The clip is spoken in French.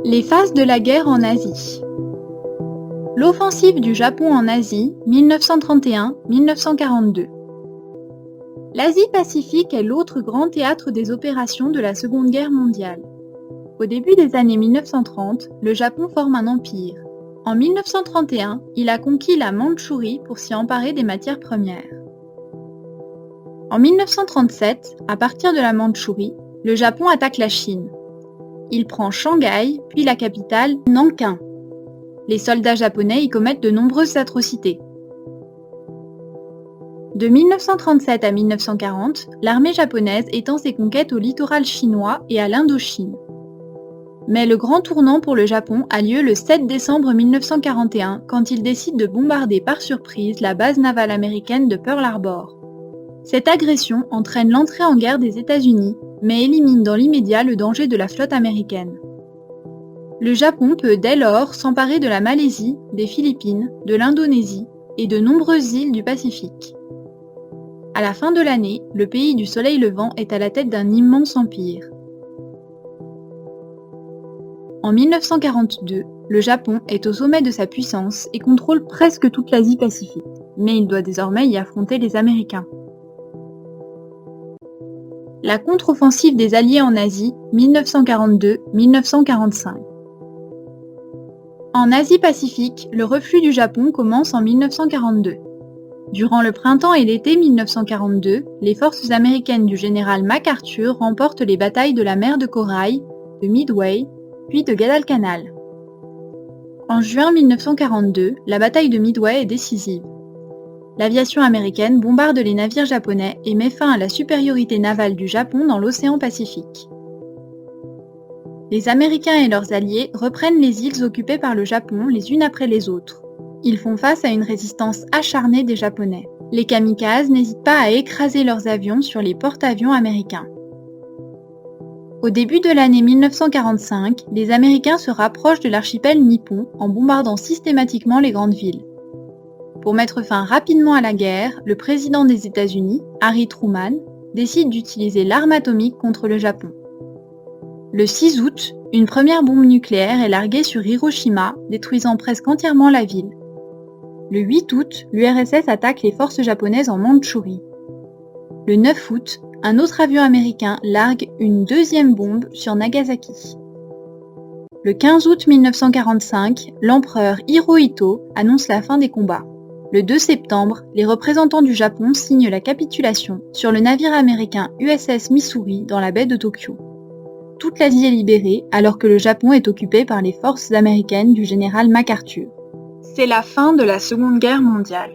Les phases de la guerre en Asie. L'offensive du Japon en Asie, 1931-1942. L'Asie-Pacifique est l'autre grand théâtre des opérations de la Seconde Guerre mondiale. Au début des années 1930, le Japon forme un empire. En 1931, il a conquis la Mandchourie pour s'y emparer des matières premières. En 1937, à partir de la Mandchourie, le Japon attaque la Chine. Il prend Shanghai, puis la capitale, Nankin. Les soldats japonais y commettent de nombreuses atrocités. De 1937 à 1940, l'armée japonaise étend ses conquêtes au littoral chinois et à l'Indochine. Mais le grand tournant pour le Japon a lieu le 7 décembre 1941, quand il décide de bombarder par surprise la base navale américaine de Pearl Harbor. Cette agression entraîne l'entrée en guerre des États-Unis, mais élimine dans l'immédiat le danger de la flotte américaine. Le Japon peut dès lors s'emparer de la Malaisie, des Philippines, de l'Indonésie et de nombreuses îles du Pacifique. À la fin de l'année, le pays du soleil levant est à la tête d'un immense empire. En 1942, le Japon est au sommet de sa puissance et contrôle presque toute l'Asie-Pacifique, mais il doit désormais y affronter les Américains. La contre-offensive des Alliés en Asie, 1942-1945. En Asie-Pacifique, le reflux du Japon commence en 1942. Durant le printemps et l'été 1942, les forces américaines du général MacArthur remportent les batailles de la mer de Corail, de Midway, puis de Guadalcanal. En juin 1942, la bataille de Midway est décisive. L'aviation américaine bombarde les navires japonais et met fin à la supériorité navale du Japon dans l'océan Pacifique. Les Américains et leurs alliés reprennent les îles occupées par le Japon les unes après les autres. Ils font face à une résistance acharnée des Japonais. Les kamikazes n'hésitent pas à écraser leurs avions sur les porte-avions américains. Au début de l'année 1945, les Américains se rapprochent de l'archipel nippon en bombardant systématiquement les grandes villes. Pour mettre fin rapidement à la guerre, le président des États-Unis, Harry Truman, décide d'utiliser l'arme atomique contre le Japon. Le 6 août, une première bombe nucléaire est larguée sur Hiroshima, détruisant presque entièrement la ville. Le 8 août, l'URSS attaque les forces japonaises en Mandchourie. Le 9 août, un autre avion américain largue une deuxième bombe sur Nagasaki. Le 15 août 1945, l'empereur Hirohito annonce la fin des combats. Le 2 septembre, les représentants du Japon signent la capitulation sur le navire américain USS Missouri dans la baie de Tokyo. Toute l'Asie est libérée alors que le Japon est occupé par les forces américaines du général MacArthur. C'est la fin de la Seconde Guerre mondiale.